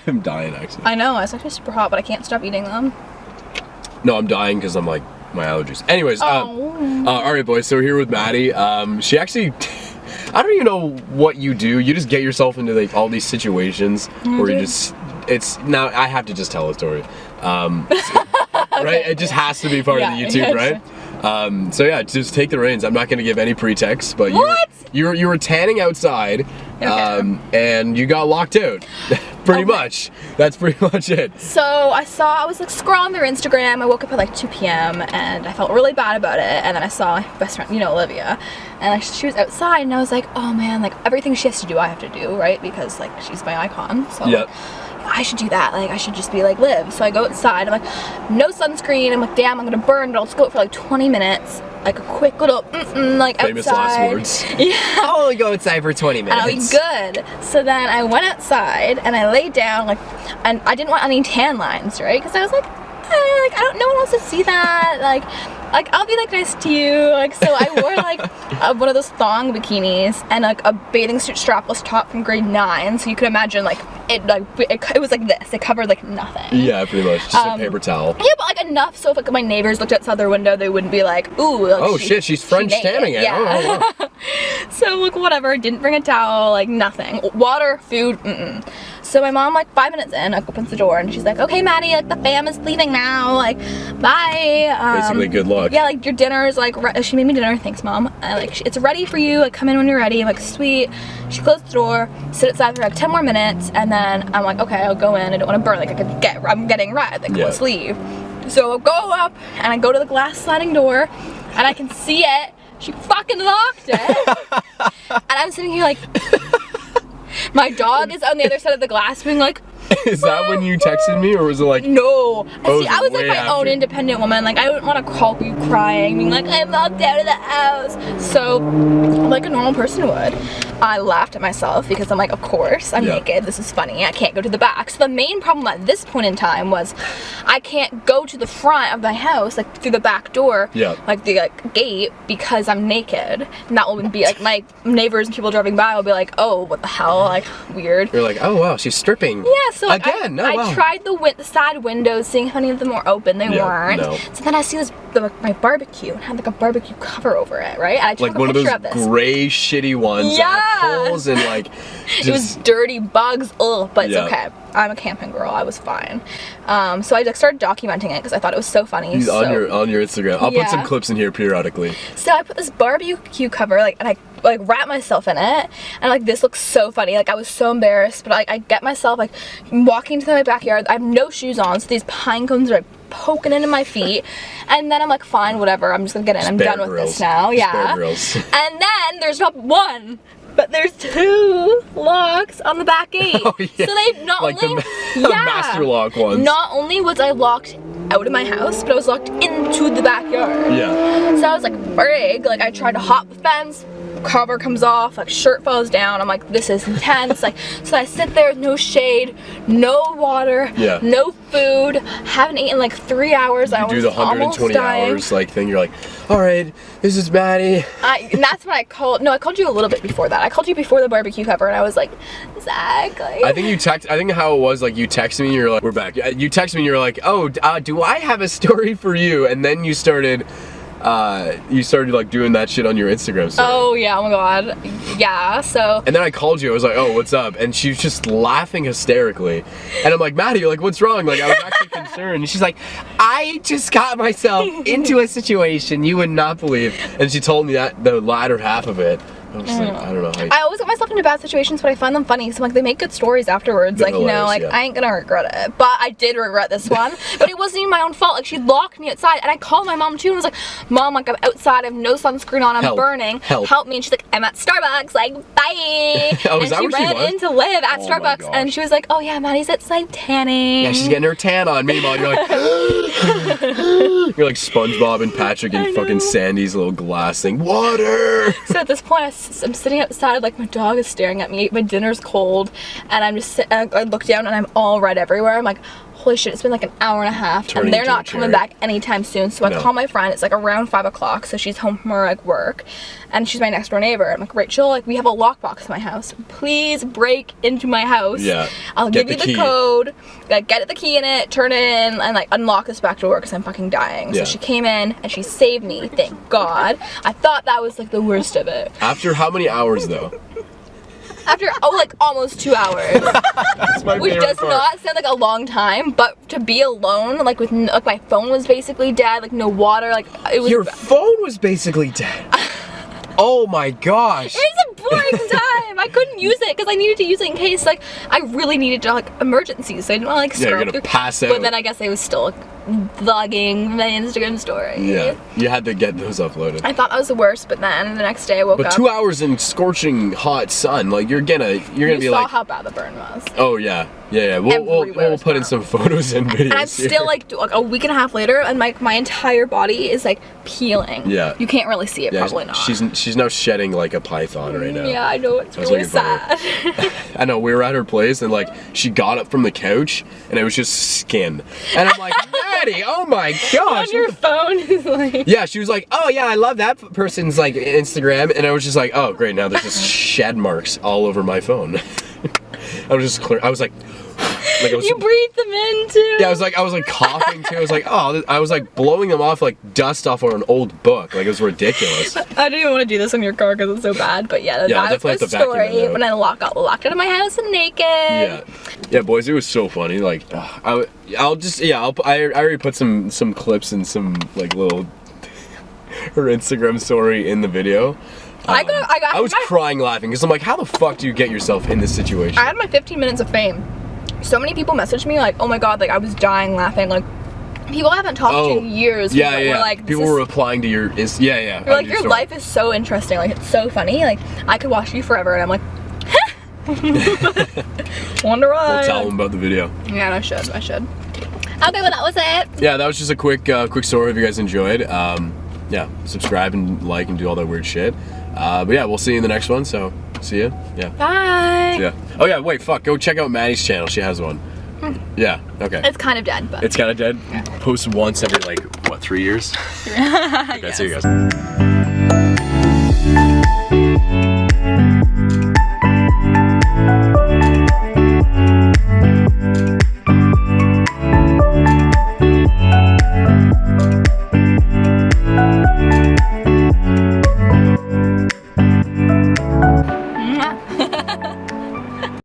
I'm dying actually. I know, it's actually super hot, but I can't stop eating them. No, I'm dying because I'm like, my allergies. Anyways, alright boys, so we're here with Maddie. She actually, I don't even know what you do. You just get yourself into like all these situations where you just, now I have to just tell a story. Right? It just has to be part of the YouTube, right? So yeah, just take the reins. I'm not going to give any pretext, but you were tanning outside, and you got locked out. Pretty much. That's pretty much it. So I was like scrolling through Instagram. I woke up at like 2 p.m. and I felt really bad about it. And then I saw my best friend, you know, Olivia, and like she was outside, and I was like, oh man, like everything she has to do, I have to do, right? Because like she's my icon. So like, I should do that. Like I should just be like Liv. So I go outside. I'm like, no sunscreen. I'm like, damn, I'm gonna burn. But I'll just go out for like 20 minutes. Like a quick little like famous outside. Last words. Yeah. I'll only go outside for 20 minutes. And I'll be good. So then I went outside and I laid down, like, and I didn't want any tan lines, right? Because I was like, I don't, no one wants to see that. Like I'll be like nice to you. Like, so I wore like one of those thong bikinis and like a bathing suit strapless top from grade 9. So you could imagine like it was like this. It covered like nothing. Yeah, pretty much. Just a paper towel. Yeah, but like enough so if like my neighbors looked outside their window, they wouldn't be like, ooh. Like, oh shit, she's French tanning it. Yeah. Oh, wow. So like whatever. Didn't bring a towel. Like nothing. Water, food. So my mom, like 5 minutes in, opens the door and she's like, okay, Maddie, like the fam is leaving now, like, bye. Basically, good luck. Yeah, like your dinner is like, she made me dinner, thanks mom. Like, it's ready for you, like come in when you're ready. I'm like, sweet. She closed the door, sit outside for like 10 more minutes, and then I'm like, okay, I'll go in, I don't want to burn, like I'm getting red, like let's leave. So I'll go up, and I go to the glass sliding door, and I can see it. She fucking locked it. And I'm sitting here like, my dog is on the other side of the glass being like, is that when you texted me, or was it like? No. Oh, see, I was like my own independent woman. Like I wouldn't want to call you crying, being like, I'm locked out of the house. So, like a normal person would, I laughed at myself because I'm like, of course, I'm naked. This is funny. I can't go to the back. So the main problem at this point in time was, I can't go to the front of my house, like through the back door, like the gate, because I'm naked. And that would be like my neighbors and people driving by will be like, oh, what the hell, like weird. You're like, oh wow, she's stripping. Yeah. So like, again, I tried the side windows, seeing if any of them were open. They weren't. No. So then I see my barbecue and had like a barbecue cover over it, right? And I took like one of those this gray shitty ones that have holes and like it was dirty bugs. Ugh, but it's okay. I'm a camping girl. I was fine. So I like started documenting it because I thought it was so funny. On your Instagram. I'll put some clips in here periodically. So I put this barbecue cover, like, and I like wrap myself in it, and like this looks so funny. Like I was so embarrassed, but I get myself like walking to my backyard. I have no shoes on, so these pine cones are like poking into my feet, and then I'm like, fine, whatever. I'm just gonna get in. I'm done with this now. Yeah. And then there's not one, but there's 2 locks on the back gate. Oh, yeah. So they not like only the master lock ones. Not only was I locked out of my house, but I was locked into the backyard. Yeah. So I was like, frig, like I tried to hop the fence, cover comes off, like shirt falls down. I'm like, this is intense. Like, so I sit there, no shade, no water, no food, haven't eaten like 3 hours. I do the 120 hours like thing. You're like, all right, this is Maddie. And that's when I called you a little bit before that. I called you before the barbecue cover, and I was like, Zach, like. I think how it was, like, you texted me, you're like, we're back. You texted me, you're like, oh, do I have a story for you? And then you started like doing that shit on your Instagram story. Oh yeah, oh my god. Yeah, so. And then I called you, I was like, oh, what's up? And she was just laughing hysterically. And I'm like, Maddie, you're like, what's wrong? Like, I was actually concerned. And she's like, I just got myself into a situation you would not believe. And she told me that, the latter half of it. I was like, I don't know. I always get myself into bad situations, but I find them funny. So like, they make good stories afterwards. Like, you know, like I ain't gonna regret it. But I did regret this one. But it wasn't even my own fault. Like, she locked me outside, and I called my mom too, and was like, Mom, like I'm outside, I have no sunscreen on, I'm burning. Help me. And she's like, I'm at Starbucks. Like, bye. Oh, and she ran into Liv at Starbucks, and she was like, oh yeah, Maddie's outside tanning. Yeah, she's getting her tan on. Meanwhile, you're like, you're like SpongeBob and Patrick and fucking Sandy's little glass thing. Water. So at this point, I'm sitting outside, like my dog is staring at me, my dinner's cold, and I'm just I look down and I'm all red everywhere. I'm like, holy shit, it's been like an hour and a half Turning and they're into a not coming cherry. back anytime soon. So I No. call my friend. It's like around 5 o'clock, so she's home from her like work, and she's my next door neighbor. I'm like, Rachel, like we have a lockbox in my house. Please break into my house. Yeah. I'll Get give you the the key. code. Like, get the key in it, turn it in, and like unlock this back door because I'm fucking dying. Yeah. So she came in and she saved me. Thank God. I thought that was like the worst of it. After how many hours though? After like almost 2 hours. That's my Which favorite does part. not sound like a long time, but to be alone, like with like my phone was basically dead, like no water, like it was. Your phone was basically dead. Oh my gosh. It was a boring time. I couldn't use it because I needed to use it in case like I really needed to like emergencies. So I didn't want to like Yeah, you're scroll gonna through. pass out. But then I guess I was still like, vlogging my Instagram story. Yeah, you had to get those uploaded. I thought that was the worst, but then the next day I woke But up. 2 hours in scorching hot sun, like you're gonna you be saw like, how bad the burn was. oh yeah. We'll Everywhere we'll put in was some photos and videos. And I'm here. still like a week and a half later, and my entire body is like peeling. Yeah. You can't really see it, Yeah, probably not. she's now shedding like a python right now. Yeah, I know, it's That's really looking funny. sad. I know, we were at her place and like she got up from the couch and it was just skin. And I'm like, Maddie, oh my gosh. On your phone is like. Yeah, she was like, oh yeah, I love that person's like Instagram, and I was just like, oh great, now there's just shed marks all over my phone. I was just clear. I was like I was, You breathe them in too. yeah, I was like coughing too. I was like, oh, I was like blowing them off like dust off on an old book. Like it was ridiculous. I didn't even want to do this in your car because it's so bad, but yeah, Yeah, I'll that was definitely my have to vacuum it story out. when I got locked out of my house and naked. Yeah, boys, it was so funny. Like, I already put some clips and some like little her Instagram story in the video. I was crying laughing because I'm like, how the fuck do you get yourself in this situation? I had my 15 minutes of fame. So many people messaged me like, oh my god, like I was dying laughing. Like people I haven't talked to in years. Yeah, were like, people were replying to your You're like, your life is so interesting. Like it's so funny. Like I could watch you forever. And I'm like, wonder why. We'll tell them about the video. Yeah, I should. Okay, well that was it. Yeah, that was just a quick story. If you guys enjoyed, yeah, subscribe and like and do all that weird shit. But yeah, we'll see you in the next one. So see ya. Yeah. Bye. Yeah. Oh yeah. Wait. Fuck. Go check out Maddie's channel. She has one. Yeah. Okay. It's kind of dead, but It's kind of dead. Yeah. Post once every like what 3 years. I Okay. See you guess. guys.